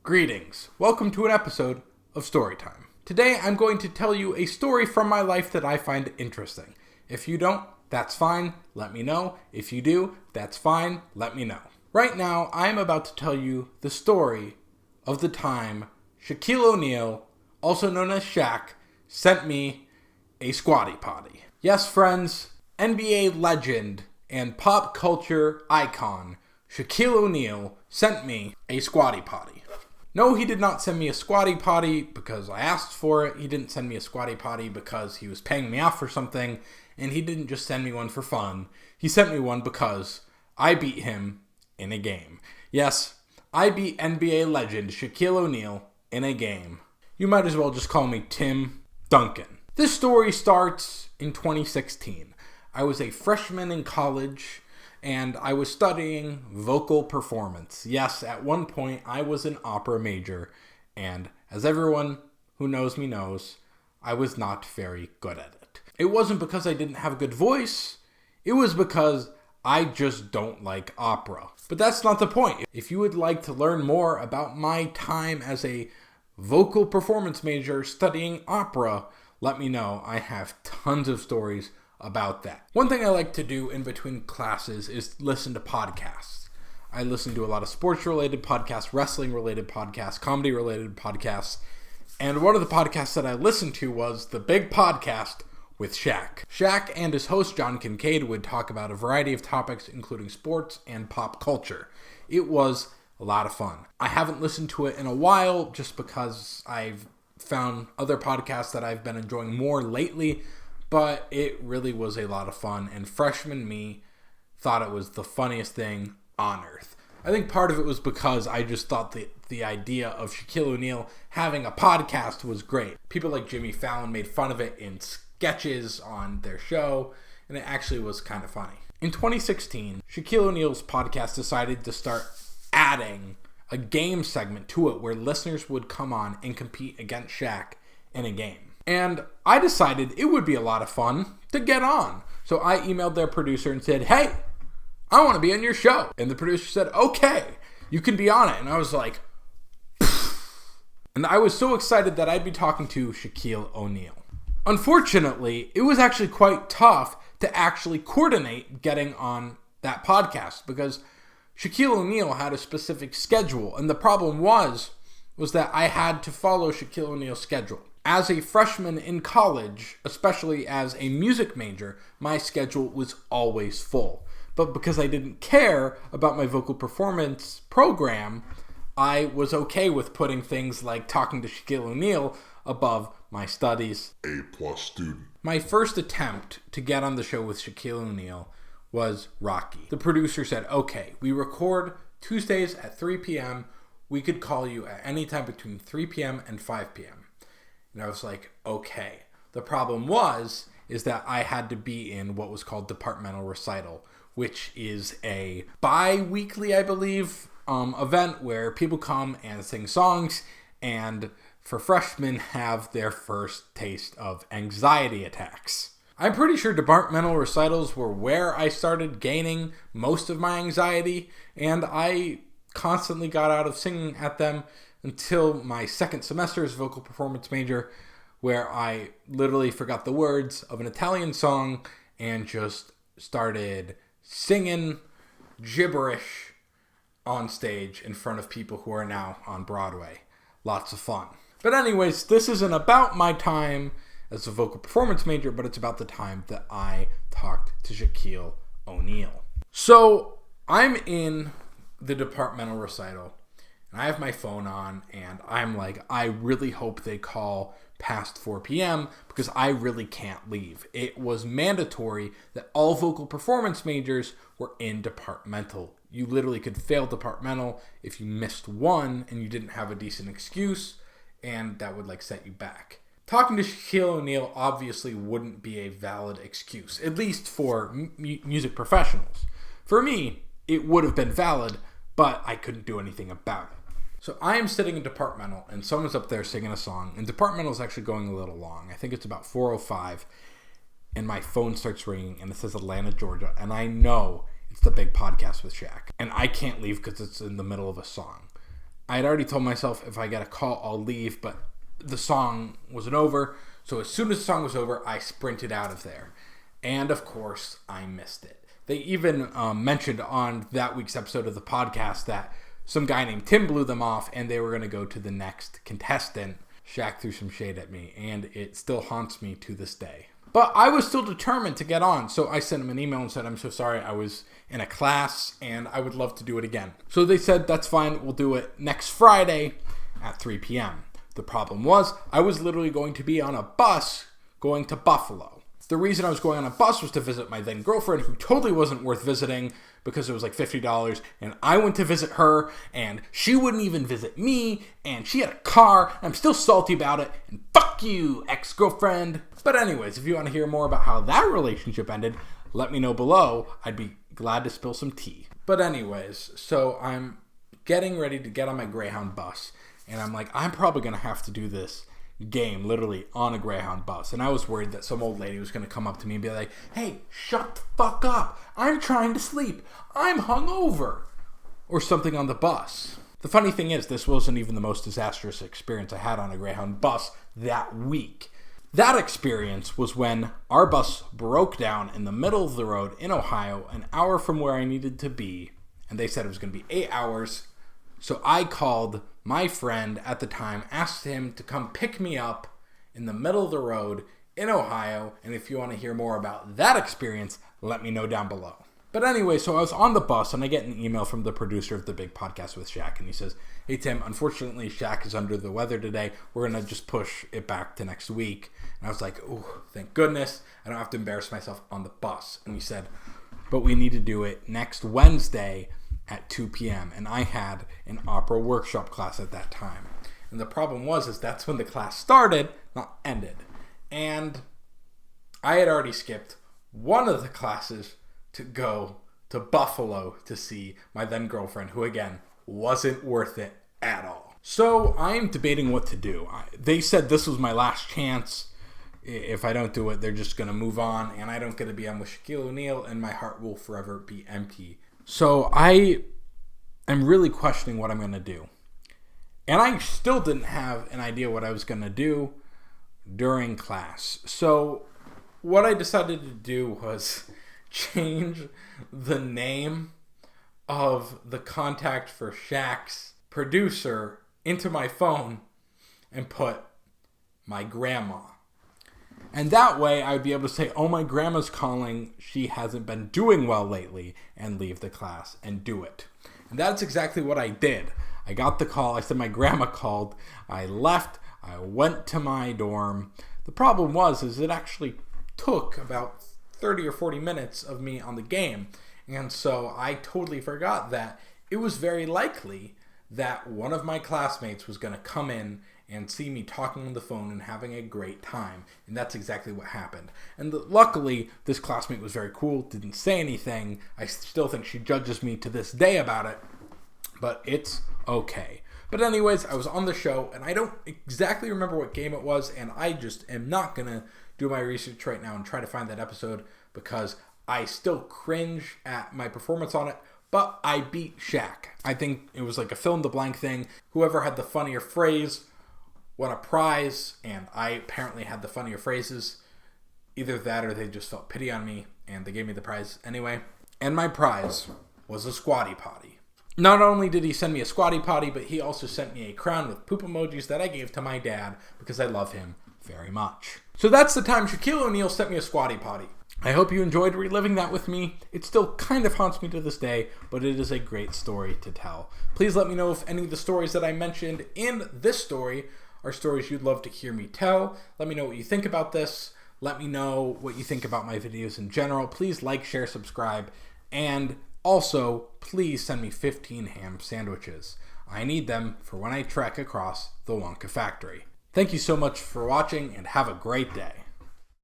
Greetings. Welcome to an episode of Storytime. Today I'm going to tell you a story from my life that I find interesting. If you don't, that's fine, let me know. If you do, that's fine, let me know. Right now, I'm about to tell you the story of the time Shaquille O'Neal, also known as Shaq, sent me a Squatty Potty. Yes, friends, NBA legend and pop culture icon Shaquille O'Neal sent me a Squatty Potty. No, he did not send me a Squatty Potty because I asked for it. He didn't send me a Squatty Potty because he was paying me off for something. And he didn't just send me one for fun. He sent me one because I beat him in a game. Yes, I beat NBA legend Shaquille O'Neal in a game. You might as well just call me Tim Duncan. This story starts in 2016. I was a freshman in college and I was studying vocal performance. Yes, at one point I was an opera major, and as everyone who knows me knows, I was not very good at it. It wasn't because I didn't have a good voice, it was because I just don't like opera. But that's not the point. If you would like to learn more about my time as a vocal performance major studying opera, let me know. I have tons of stories about that. One thing I like to do in between classes is listen to podcasts. I listen to a lot of sports-related podcasts, wrestling-related podcasts, comedy-related podcasts, and one of the podcasts that I listened to was The Big Podcast with Shaq. Shaq and his host, John Kincaid, would talk about a variety of topics, including sports and pop culture. It was a lot of fun. I haven't listened to it in a while just because I've found other podcasts that I've been enjoying more lately, but it really was a lot of fun, and freshman me thought it was the funniest thing on earth. I think part of it was because I just thought the idea of Shaquille O'Neal having a podcast was great. People like Jimmy Fallon made fun of it in sketches on their show, and it actually was kind of funny. In 2016, Shaquille O'Neal's podcast decided to start adding a game segment to it where listeners would come on and compete against Shaq in a game. And I decided it would be a lot of fun to get on. So I emailed their producer and said, "Hey, I want to be on your show." And the producer said, "Okay, you can be on it." And I was like, pfft. And I was so excited that I'd be talking to Shaquille O'Neal. Unfortunately, it was actually quite tough to actually coordinate getting on that podcast because Shaquille O'Neal had a specific schedule. And the problem was that I had to follow Shaquille O'Neal's schedule. As a freshman in college, especially as a music major, my schedule was always full. But because I didn't care about my vocal performance program, I was okay with putting things like talking to Shaquille O'Neal above my studies. A+ student. My first attempt to get on the show with Shaquille O'Neal was rocky. The producer said, "Okay, we record Tuesdays at 3 p.m. We could call you at any time between 3 p.m. and 5 p.m. And I was like, okay. The problem is that I had to be in what was called departmental recital, which is a bi-weekly, I believe, event where people come and sing songs and for freshmen have their first taste of anxiety attacks. I'm pretty sure departmental recitals were where I started gaining most of my anxiety, and I constantly got out of singing at them until my second semester as vocal performance major, where I literally forgot the words of an Italian song and just started singing gibberish on stage in front of people who are now on Broadway. Lots of fun. But anyways, this isn't about my time as a vocal performance major, but it's about the time that I talked to Shaquille O'Neal. So I'm in the departmental recital, and I have my phone on, and I'm like, I really hope they call past 4 p.m. because I really can't leave. It was mandatory that all vocal performance majors were in departmental. You literally could fail departmental if you missed one and you didn't have a decent excuse, and that would set you back. Talking to Shaquille O'Neal obviously wouldn't be a valid excuse, at least for music professionals. For me, it would have been valid, but I couldn't do anything about it. So I am sitting in departmental, and someone's up there singing a song, and departmental is actually going a little long. I think it's about 4:05, and my phone starts ringing, and it says Atlanta, Georgia, and I know it's The Big Podcast with Shaq, and I can't leave because it's in the middle of a song. I had already told myself if I get a call, I'll leave, but the song wasn't over. So as soon as the song was over, I sprinted out of there. And of course, I missed it. They even mentioned on that week's episode of the podcast that some guy named Tim blew them off and they were going to go to the next contestant. Shaq threw some shade at me, and it still haunts me to this day. But I was still determined to get on, so I sent him an email and said, I'm so sorry, I was in a class, and I would love to do it again. So they said, that's fine, we'll do it next Friday at 3 p.m. The problem was, I was literally going to be on a bus going to Buffalo. The reason I was going on a bus was to visit my then girlfriend, who totally wasn't worth visiting because it was like $50, and I went to visit her, and she wouldn't even visit me, and she had a car, and I'm still salty about it, and fuck you, ex-girlfriend. But anyways, if you want to hear more about how that relationship ended, let me know below. I'd be glad to spill some tea. But anyways, so I'm getting ready to get on my Greyhound bus, and I'm like, I'm probably going to have to do this game literally on a Greyhound bus. And I was worried that some old lady was going to come up to me and be like, hey, shut the fuck up. I'm trying to sleep. I'm hungover. Or something on the bus. The funny thing is, this wasn't even the most disastrous experience I had on a Greyhound bus that week. That experience was when our bus broke down in the middle of the road in Ohio, an hour from where I needed to be. And they said it was going to be 8 hours. So I called my friend at the time, asked him to come pick me up in the middle of the road in Ohio. And if you want to hear more about that experience, let me know down below. But anyway, so I was on the bus and I get an email from the producer of the big podcast with Shaq. And he says, hey, Tim, unfortunately, Shaq is under the weather today. We're going to just push it back to next week. And I was like, oh, thank goodness. I don't have to embarrass myself on the bus. And he said, but we need to do it next Wednesday at 2 p.m. And I had an opera workshop class at that time. And the problem was that's when the class started, not ended. And I had already skipped one of the classes to go to Buffalo to see my then girlfriend, who again wasn't worth it at all. So I'm debating what to do. They said this was my last chance. If I don't do it, they're just going to move on, and I don't get to be on with Shaquille O'Neal, and my heart will forever be empty. So I am really questioning what I'm going to do. And I still didn't have an idea what I was going to do during class. So what I decided to do was change the name of the contact for Shaq's producer into my phone and put my grandma. And that way I would be able to say, oh, my grandma's calling. She hasn't been doing well lately, and leave the class and do it. And that's exactly what I did. I got the call. I said my grandma called. I left. I went to my dorm. The problem was it actually took about 30 or 40 minutes of me on the game. And so I totally forgot that it was very likely that one of my classmates was going to come in and see me talking on the phone and having a great time. And that's exactly what happened. And luckily, this classmate was very cool, didn't say anything. I still think she judges me to this day about it, but it's okay. But anyways, I was on the show, and I don't exactly remember what game it was, and I just am not going to do my research right now and try to find that episode because I still cringe at my performance on it. But I beat Shaq. I think it was like a fill in the blank thing. Whoever had the funnier phrase won a prize, and I apparently had the funnier phrases. Either that or they just felt pity on me, and they gave me the prize anyway. And my prize was a Squatty Potty. Not only did he send me a Squatty Potty, but he also sent me a crown with poop emojis that I gave to my dad because I love him very much. So that's the time Shaquille O'Neal sent me a Squatty Potty. I hope you enjoyed reliving that with me. It still kind of haunts me to this day, but it is a great story to tell. Please let me know if any of the stories that I mentioned in this story are stories you'd love to hear me tell. Let me know what you think about this. Let me know what you think about my videos in general. Please like, share, subscribe, and also please send me 15 ham sandwiches. I need them for when I trek across the Wonka factory. Thank you so much for watching, and have a great day.